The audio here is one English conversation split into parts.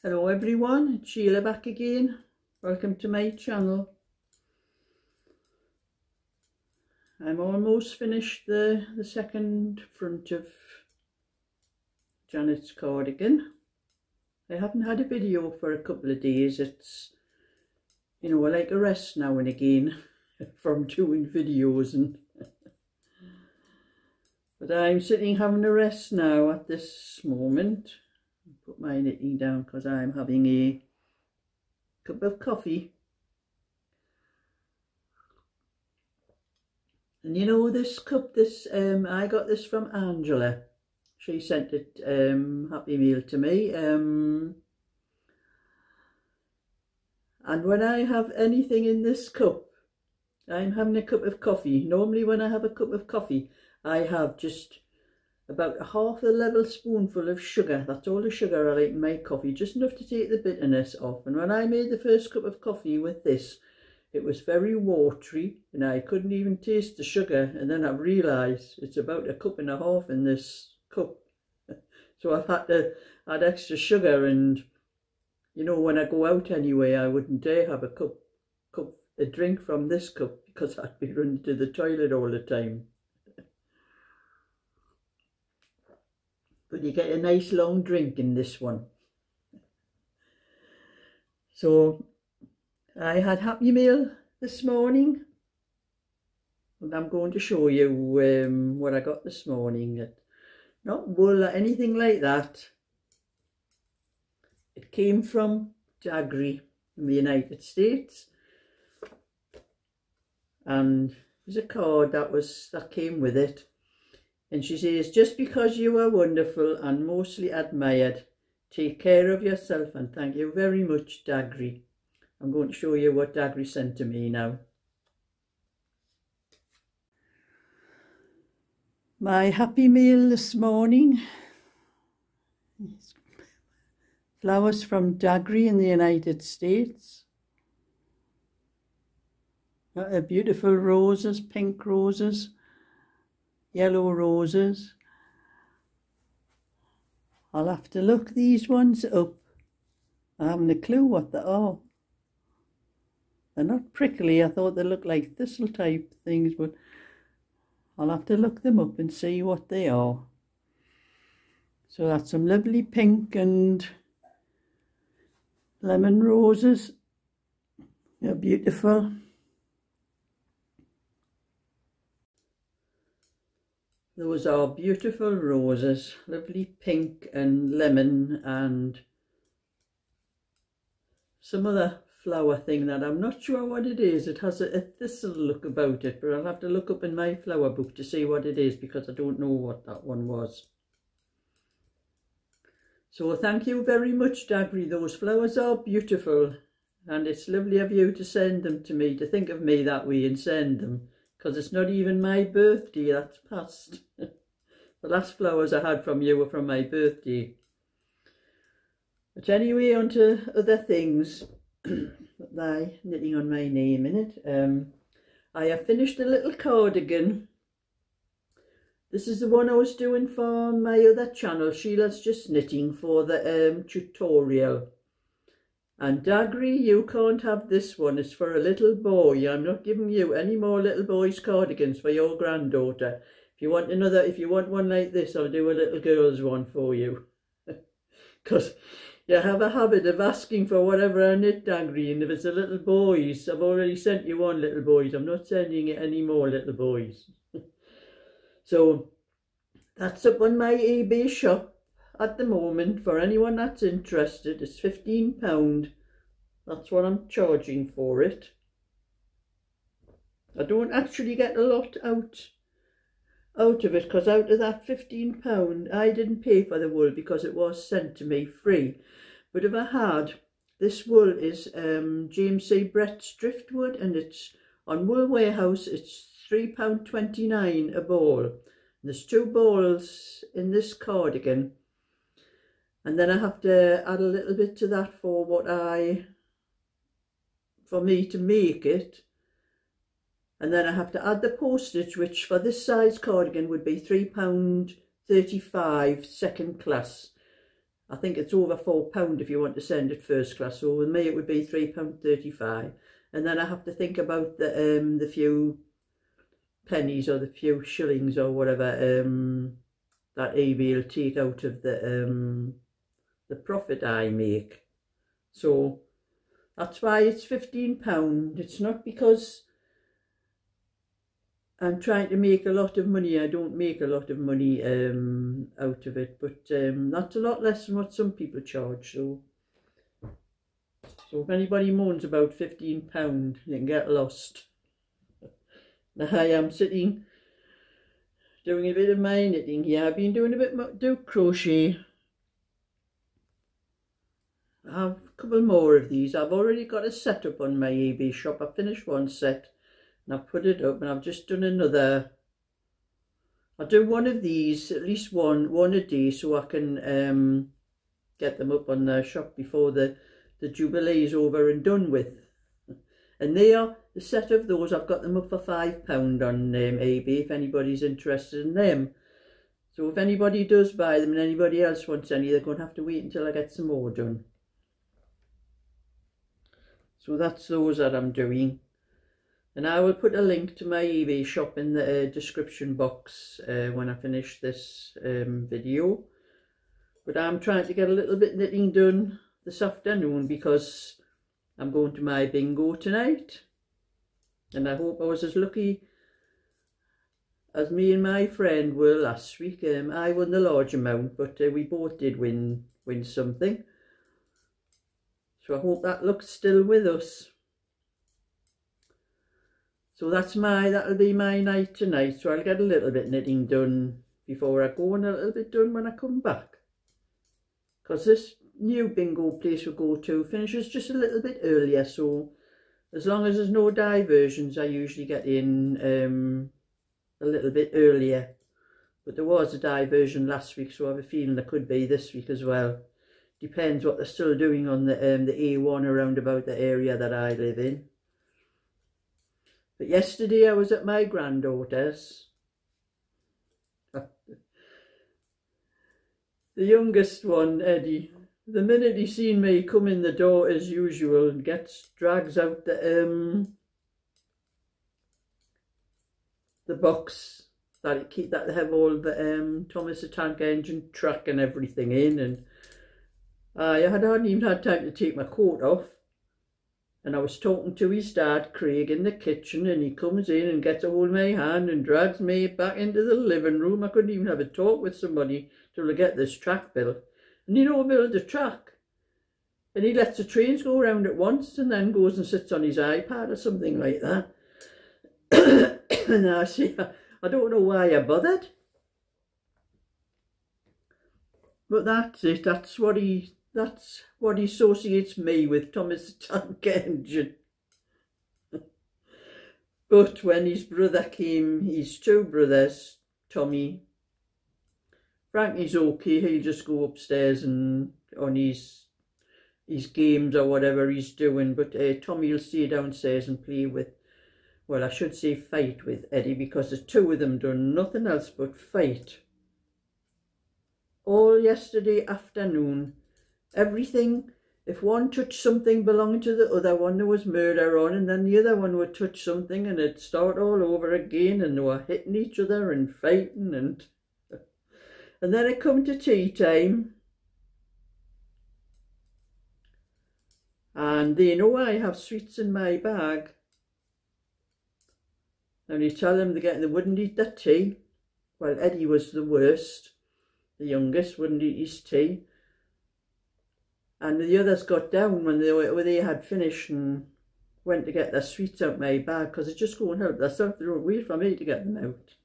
Hello everyone, it's Sheila back again. Welcome to my channel. I'm almost finished the second front of Janet's cardigan. I haven't had a video for a couple of days. It's, you know, I like a rest now and again from doing videos, and but I'm sitting having a rest now at this moment. Put my knitting down because I'm having a cup of coffee. And you know, this cup, I got this from Angela. She sent it, Happy Meal to me. And when I have anything in this cup, I'm having a cup of coffee. Normally when I have a cup of coffee, I have just about half a level spoonful of sugar. That's all the sugar I like in my coffee, just enough to take the bitterness off. And when I made the first cup of coffee with this, it was very watery and I couldn't even taste the sugar. And then I realised it's about a cup and a half in this cup. So I've had to add extra sugar, and you know, when I go out anyway, I wouldn't dare have a drink from this cup because I'd be running to the toilet all the time. But you get a nice long drink in this one. So I had Happy Meal this morning, and I'm going to show you what I got this morning. Not wool or anything like that. It came from Dagry in the United States, and there's a card that came with it. And she says, just because you are wonderful and mostly admired, take care of yourself and thank you very much, Dagry. I'm going to show you what Dagry sent to me now. My Happy Meal this morning. Flowers from Dagry in the United States. Beautiful roses, pink roses. Yellow roses. I'll have to look these ones up. I haven't a clue what they are. They're not prickly. I thought they looked like thistle type things, but I'll have to look them up and see what they are. So that's some lovely pink and lemon roses. They're beautiful. Those are beautiful roses, lovely pink and lemon, and some other flower thing that I'm not sure what it is. It has a thistle look about it, but I'll have to look up in my flower book to see what it is because I don't know what that one was. So thank you very much, Dagry. Those flowers are beautiful, and it's lovely of you to send them to me, to think of me that way and send them. Because it's not even my birthday, that's past. The last flowers I had from you were from my birthday. But anyway, on to other things. By knitting on my name in it. I have finished a little cardigan. This is the one I was doing for my other channel, Sheila's Just Knitting, for the tutorial. And Dagry, you can't have this one. It's for a little boy. I'm not giving you any more little boys' cardigans for your granddaughter. If you want one like this, I'll do a little girl's one for you. Because you have a habit of asking for whatever I knit, Dagry, and if it's a little boys, I've already sent you one little boys. I'm not sending you any more little boys. So that's up on my eBay shop at the moment. For anyone that's interested, it's £15. That's what I'm charging for it. I don't actually get a lot out of it, because out of that £15 I didn't pay for the wool because it was sent to me free. But if I had, this wool is James C. Brett's driftwood, and it's on Wool Warehouse. It's £3.29 a ball. There's 2 balls in this cardigan. And then I have to add a little bit to that for me to make it. And then I have to add the postage, which for this size cardigan would be £3.35 second class. I think it's over £4 if you want to send it first class. So with me it would be £3.35, and then I have to think about the few pennies or the few shillings or whatever that EB will take out of the profit I make. So that's why it's £15. It's not because I'm trying to make a lot of money. I don't make a lot of money out of it, but that's a lot less than what some people charge. So if anybody moans about £15, you can get lost. Now I am sitting doing a bit of my knitting here. I've been doing a bit of crochet. I have a couple more of these. I've already got a set up on my eBay shop. I finished one set and I've put it up, and I've just done another. I'll do one of these, at least one a day, so I can get them up on the shop before the Jubilee is over and done with. And they are the set of those. I've got them up for £5 on eBay if anybody's interested in them. So if anybody does buy them and anybody else wants any, they're going to have to wait until I get some more done. So that's those that I'm doing. And I will put a link to my eBay shop in the description box when I finish this video. But I'm trying to get a little bit knitting done this afternoon because I'm going to my bingo tonight. And I hope I was as lucky as me and my friend were last week. I won the large amount, but we both did win something. So I hope that luck's still with us. So that'll be my night tonight. So I'll get a little bit knitting done before I go and a little bit done when I come back. Because this new bingo place we go to finishes just a little bit earlier. So as long as there's no diversions, I usually get in a little bit earlier. But there was a diversion last week, so I have a feeling there could be this week as well. Depends what they're still doing on the A1 around about the area that I live in. But yesterday I was at my granddaughter's. The youngest one, Eddie, the minute he seen me come in the door as usual and drags out the box that they have all the Thomas the Tank Engine track and everything in, and I hadn't even had time to take my coat off. And I was talking to his dad, Craig, in the kitchen, and he comes in and gets a hold of my hand and drags me back into the living room. I couldn't even have a talk with somebody till I get this track built. And you know, build a track. And he lets the trains go around at once and then goes and sits on his iPad or something like that. And I say, I don't know why I bothered. But that's it. That's what he associates me with, Thomas the Tank Engine. But when his brother came, his two brothers, Tommy, Frankie's okay, he'll just go upstairs and on his games or whatever he's doing, but Tommy will stay downstairs and play with, well, I should say fight with Eddie, because the two of them done nothing else but fight. All yesterday afternoon. Everything, if one touched something belonging to the other one, there was murder on, and then the other one would touch something and it'd start all over again, and they were hitting each other and fighting, and then it come to tea time, and they know I have sweets in my bag, and you tell them they wouldn't eat their tea. Well, Eddie was the worst, the youngest, wouldn't eat his tea. And the others got down when they had finished and went to get their sweets out my bag, because they just go and help themselves. They don't wait for me to get them out.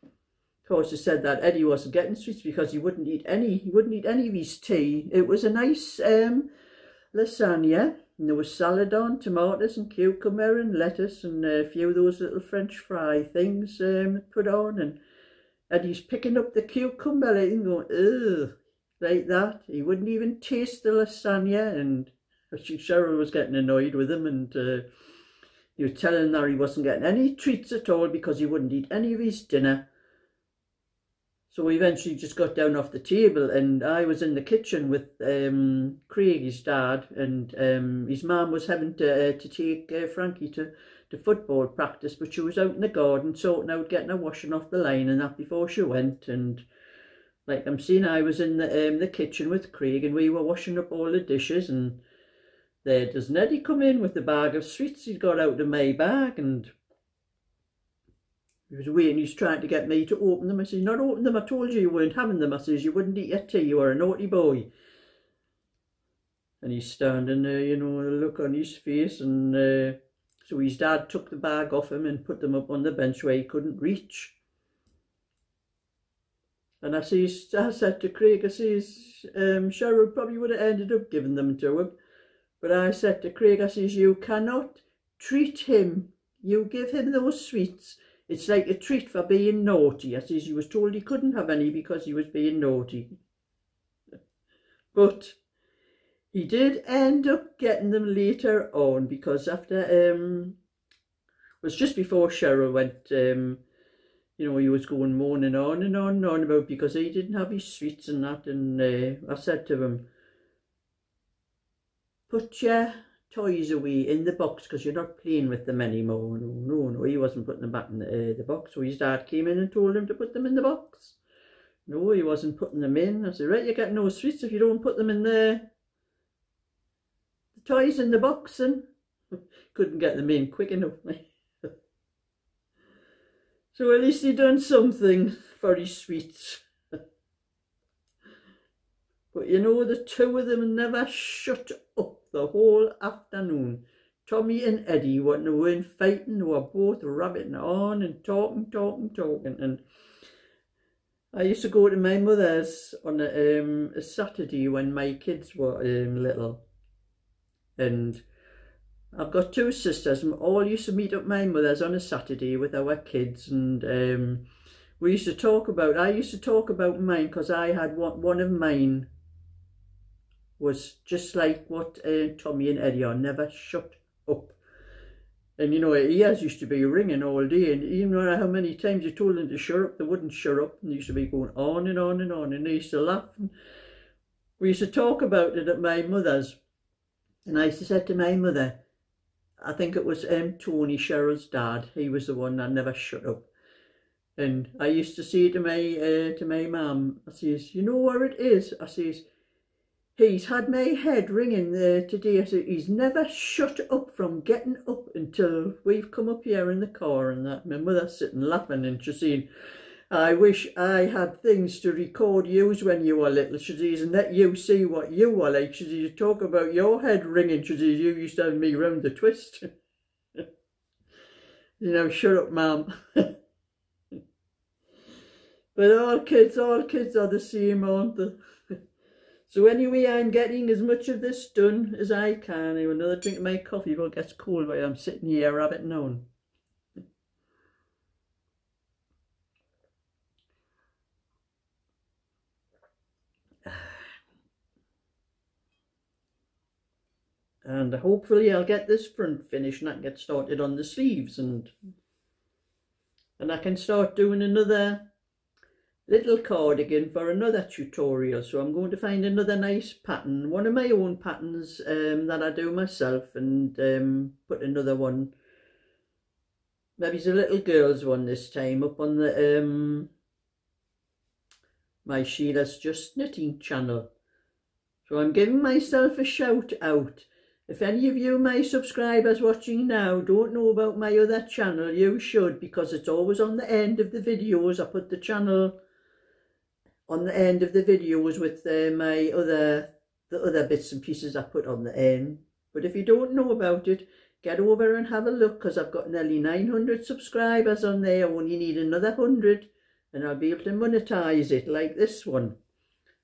Of course, they said that Eddie wasn't getting sweets because he wouldn't eat any of his tea. It was a nice lasagna, and there was salad on, tomatoes and cucumber and lettuce, and a few of those little French fry things put on. And Eddie's picking up the cucumber and going, ugh. Like that. He wouldn't even taste the lasagna, and Cheryl was getting annoyed with him, and he was telling her he wasn't getting any treats at all because he wouldn't eat any of his dinner. So we eventually just got down off the table, and I was in the kitchen with Craig, his dad, and his mum was having to take Frankie to football practice, but she was out in the garden sorting out getting her washing off the line and that before she went. And like I'm saying, I was in the kitchen with Craig, and we were washing up all the dishes, and there does Neddy come in with the bag of sweets he'd got out of my bag, and he was waiting, he's trying to get me to open them. I said, not open them, I told you weren't having them. I says, you wouldn't eat your tea, you were a naughty boy. And he's standing there, you know, a look on his face, and so his dad took the bag off him and put them up on the bench where he couldn't reach. And I said to Craig, I says, Cheryl probably would have ended up giving them to him. But I said to Craig, I says, you cannot treat him. You give him those sweets. It's like a treat for being naughty. I says, he was told he couldn't have any because he was being naughty. But he did end up getting them later on, because after, it was just before Cheryl went, you know, he was going moaning on and on and on about because he didn't have his sweets and that. And I said to him, put your toys away in the box because you're not playing with them anymore. No, he wasn't putting them back in the box. So his dad came in and told him to put them in the box. No, he wasn't putting them in. I said, right, you're getting no sweets if you don't put them in the toys in the box. And couldn't get them in quick enough. So at least he done something for his sweets. But you know, the two of them never shut up the whole afternoon. Tommy and Eddie, when they weren't fighting, they were both rabbiting on and talking. And I used to go to my mother's on a Saturday when my kids were little. And I've got two sisters, and all used to meet up my mother's on a Saturday with our kids. And we used to talk about, I used to talk about mine, because I had one of mine was just like what Tommy and Eddie are, never shut up. And you know, ears used to be ringing all day, and even no matter how many times you told them to shut up, they wouldn't shut up, and they used to be going on and on and on, and they used to laugh. And we used to talk about it at my mother's, and I used to say to my mother, I think it was Tony, Cheryl's dad, he was the one that never shut up. And I used to say to my mum, I says, you know where it is? I says, he's had my head ringing today. I said, he's never shut up from getting up until we've come up here in the car and that. My mother's sitting laughing, and she's saying, I wish I had things to record yous when you were little, she says, and let you see what you were like. She says, you talk about your head ringing, she says, you used to have me round the twist. You know, shut up, ma'am. But all kids are the same, aren't they? So anyway, I'm getting as much of this done as I can. I have another drink of my coffee before it gets cold while I'm sitting here rabbiting on. And hopefully I'll get this front finished and I can get started on the sleeves, and I can start doing another little cardigan for another tutorial. So I'm going to find another nice pattern, one of my own patterns that I do myself, and put another one, maybe it's a little girl's one this time, up on the my Sheila's Just Knitting channel. So I'm giving myself a shout out. If any of you, my subscribers watching now, don't know about my other channel, you should, because it's always on the end of the videos. I put the channel on the end of the videos with the other bits and pieces I put on the end. But if you don't know about it, get over and have a look, because I've got nearly 900 subscribers on there. I only need another 100 and I'll be able to monetize it like this one.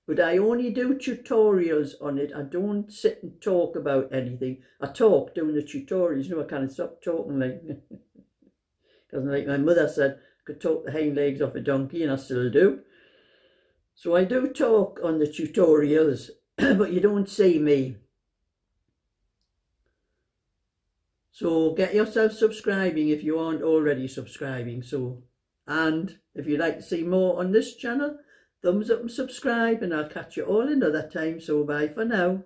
But I only do tutorials on it. I don't sit and talk about anything. I talk doing the tutorials. No, I can't stop talking, like, because like my mother said, I could talk the hind legs off a donkey, and I still do. So I do talk on the tutorials, but you don't see me. So get yourself subscribing if you aren't already subscribing. So And if you'd like to see more on this channel, thumbs up and subscribe, and I'll catch you all another time. So bye for now.